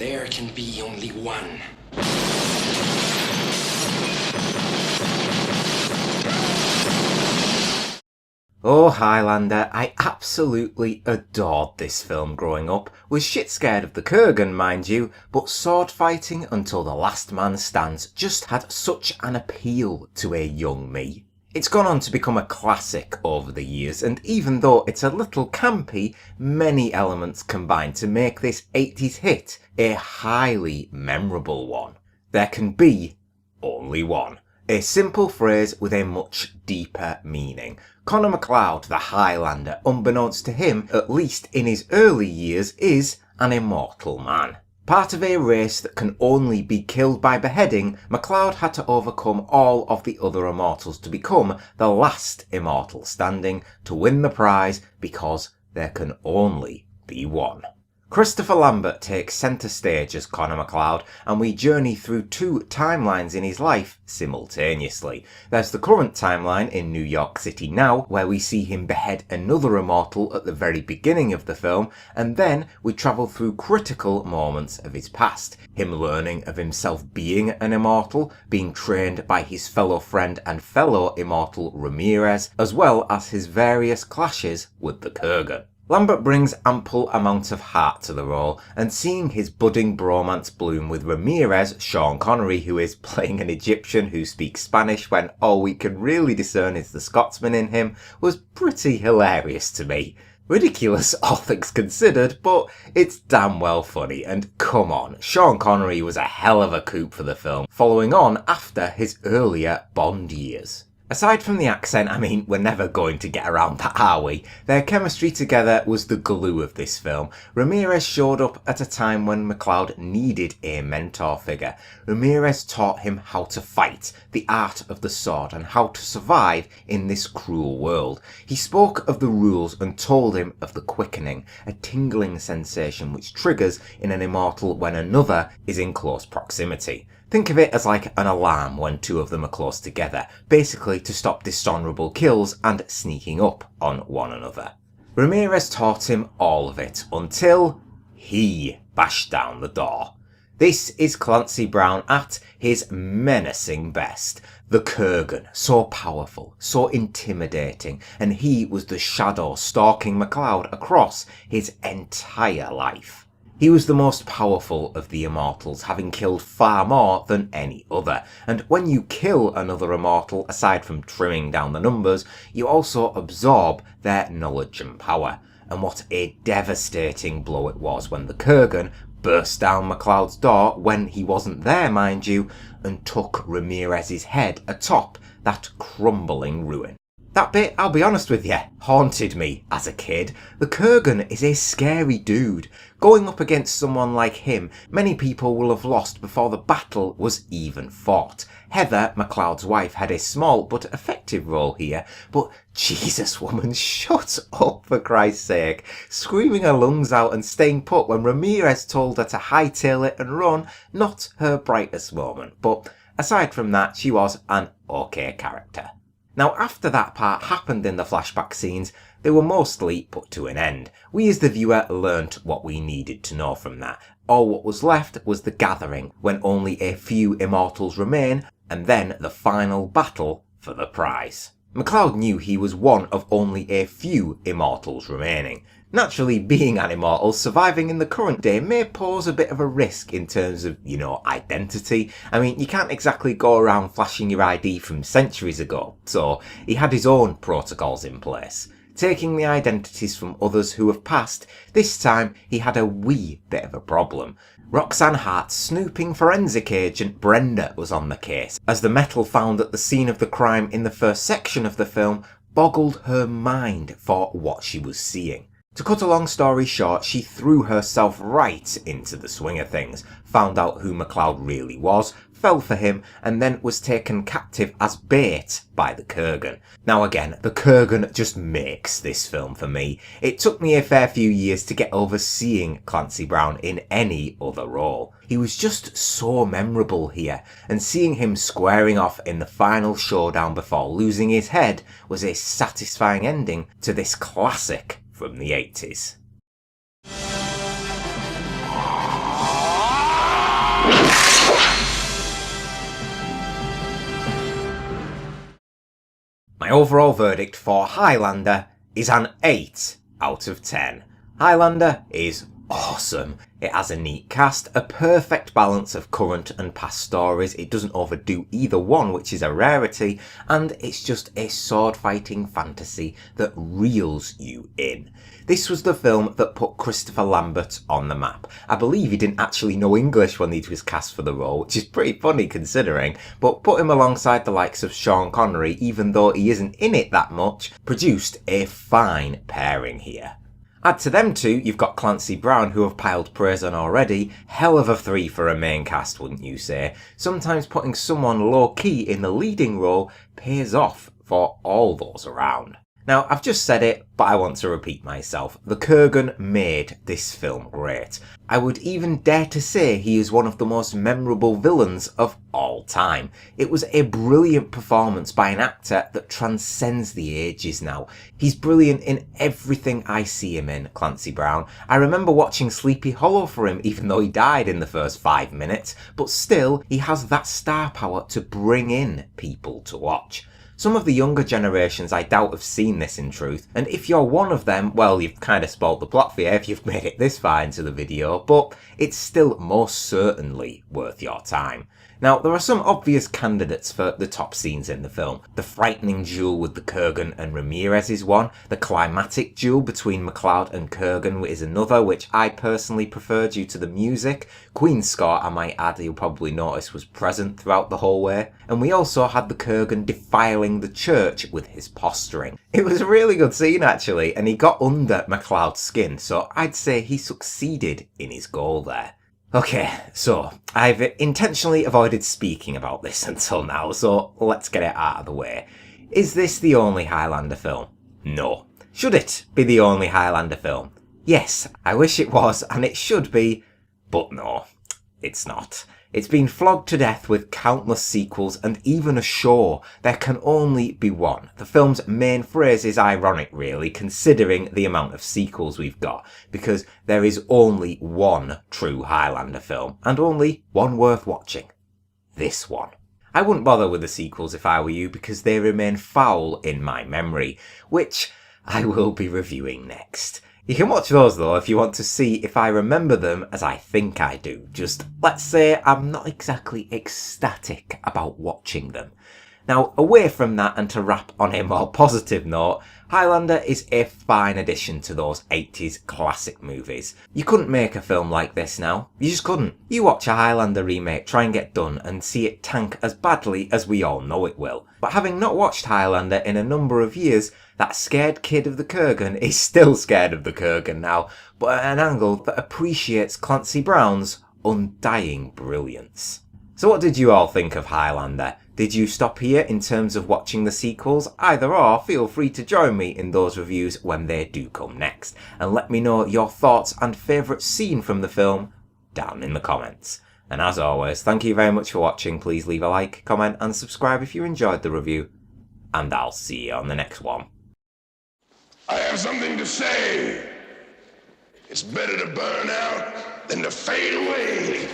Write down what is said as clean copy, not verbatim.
there can be only one. Oh, Highlander, I absolutely adored this film growing up. Was shit scared of the Kurgan, mind you, but sword fighting until the last man stands just had such an appeal to a young me. It's gone on to become a classic over the years, and even though it's a little campy, many elements combine to make this 80s hit a highly memorable one. There can be only one. A simple phrase with a much deeper meaning. Connor MacLeod, the Highlander, unbeknownst to him, at least in his early years, is an immortal man. Part of a race that can only be killed by beheading, MacLeod had to overcome all of the other immortals to become the last immortal standing to win the prize, because there can only be one. Christopher Lambert takes centre stage as Connor MacLeod, and we journey through two timelines in his life simultaneously. There's the current timeline in New York City now, where we see him behead another immortal at the very beginning of the film, and then we travel through critical moments of his past. Him learning of himself being an immortal, being trained by his fellow friend and fellow immortal Ramirez, as well as his various clashes with the Kurgan. Lambert brings ample amount of heart to the role, and seeing his budding bromance bloom with Ramirez, Sean Connery, who is playing an Egyptian who speaks Spanish when all we can really discern is the Scotsman in him, was pretty hilarious to me. Ridiculous, all things considered, but it's damn well funny, and come on, Sean Connery was a hell of a coup for the film, following on after his earlier Bond years. Aside from the accent, I mean, we're never going to get around that, are we? Their chemistry together was the glue of this film. Ramirez showed up at a time when MacLeod needed a mentor figure. Ramirez taught him how to fight, the art of the sword, and how to survive in this cruel world. He spoke of the rules and told him of the quickening, a tingling sensation which triggers in an immortal when another is in close proximity. Think of it as like an alarm when two of them are close together, basically to stop dishonourable kills and sneaking up on one another. Ramirez taught him all of it until he bashed down the door. This is Clancy Brown at his menacing best. The Kurgan, so powerful, so intimidating, and he was the shadow stalking MacLeod across his entire life. He was the most powerful of the immortals, having killed far more than any other, and when you kill another immortal, aside from trimming down the numbers, you also absorb their knowledge and power. And what a devastating blow it was when the Kurgan burst down MacLeod's door, when he wasn't there mind you, and took Ramirez's head atop that crumbling ruin. That bit, I'll be honest with you, haunted me as a kid. The Kurgan is a scary dude. Going up against someone like him, many people will have lost before the battle was even fought. Heather, MacLeod's wife, had a small but effective role here, but Jesus woman, shut up for Christ's sake. Screaming her lungs out and staying put when Ramirez told her to hightail it and run, not her brightest moment, but aside from that, she was an okay character. Now, after that part happened in the flashback scenes, they were mostly put to an end. We as the viewer learnt what we needed to know from that. All what was left was the gathering, when only a few immortals remain, and then the final battle for the prize. MacLeod knew he was one of only a few immortals remaining. Naturally, being an immortal, surviving in the current day may pose a bit of a risk in terms of, identity. I mean, you can't exactly go around flashing your ID from centuries ago, so he had his own protocols in place. Taking the identities from others who have passed, this time he had a wee bit of a problem. Roxanne Hart's snooping forensic agent Brenda was on the case, as the metal found at the scene of the crime in the first section of the film boggled her mind for what she was seeing. To cut a long story short, she threw herself right into the swing of things, found out who MacLeod really was, fell for him, and then was taken captive as bait by the Kurgan. Now again, the Kurgan just makes this film for me. It took me a fair few years to get over seeing Clancy Brown in any other role. He was just so memorable here, and seeing him squaring off in the final showdown before losing his head was a satisfying ending to this classic from the 80s. My overall verdict for Highlander is an 8 out of 10. Highlander is awesome. It has a neat cast, a perfect balance of current and past stories, it doesn't overdo either one, which is a rarity, and it's just a sword fighting fantasy that reels you in. This was the film that put Christopher Lambert on the map. I believe he didn't actually know English when he was cast for the role, which is pretty funny considering, but put him alongside the likes of Sean Connery, even though he isn't in it that much, produced a fine pairing here. Add to them two, you've got Clancy Brown, who have piled praise on already. Hell of a 3 for a main cast, wouldn't you say? Sometimes putting someone low-key in the leading role pays off for all those around. Now, I've just said it, but I want to repeat myself. The Kurgan made this film great. I would even dare to say he is one of the most memorable villains of all time. It was a brilliant performance by an actor that transcends the ages now. He's brilliant in everything I see him in, Clancy Brown. I remember watching Sleepy Hollow for him, even though he died in the first 5 minutes, but still, he has that star power to bring in people to watch. Some of the younger generations I doubt have seen this in truth, and if you're one of them, well, you've kind of spoiled the plot for you if you've made it this far into the video, but it's still most certainly worth your time. Now, there are some obvious candidates for the top scenes in the film. The frightening duel with the Kurgan and Ramirez is one, the climatic duel between MacLeod and Kurgan is another, which I personally prefer due to the music. Queen's score, I might add, you'll probably notice, was present throughout the whole way. And we also had the Kurgan defiling the church with his posturing. It was a really good scene actually, and he got under MacLeod's skin, so I'd say he succeeded in his goal there. Okay, so I've intentionally avoided speaking about this until now, so let's get it out of the way. Is this the only Highlander film? No. Should it be the only Highlander film? Yes, I wish it was, and it should be, but no, it's not. It's been flogged to death with countless sequels and even a show. There can only be one. The film's main phrase is ironic really, considering the amount of sequels we've got, because there is only one true Highlander film, and only one worth watching. This one. I wouldn't bother with the sequels if I were you, because they remain foul in my memory, which I will be reviewing next. You can watch those though if you want to see if I remember them as I think I do. Just, let's say I'm not exactly ecstatic about watching them. Now, away from that and to wrap on a more positive note, Highlander is a fine addition to those 80s classic movies. You couldn't make a film like this now. You just couldn't. You watch a Highlander remake try and get done and see it tank as badly as we all know it will. But having not watched Highlander in a number of years, that scared kid of the Kurgan is still scared of the Kurgan now, but at an angle that appreciates Clancy Brown's undying brilliance. So what did you all think of Highlander? Did you stop here in terms of watching the sequels? Either or, feel free to join me in those reviews when they do come next, and let me know your thoughts and favourite scene from the film down in the comments. And as always, thank you very much for watching. Please leave a like, comment and subscribe if you enjoyed the review, and I'll see you on the next one. I have something to say. It's better to burn out than to fade away.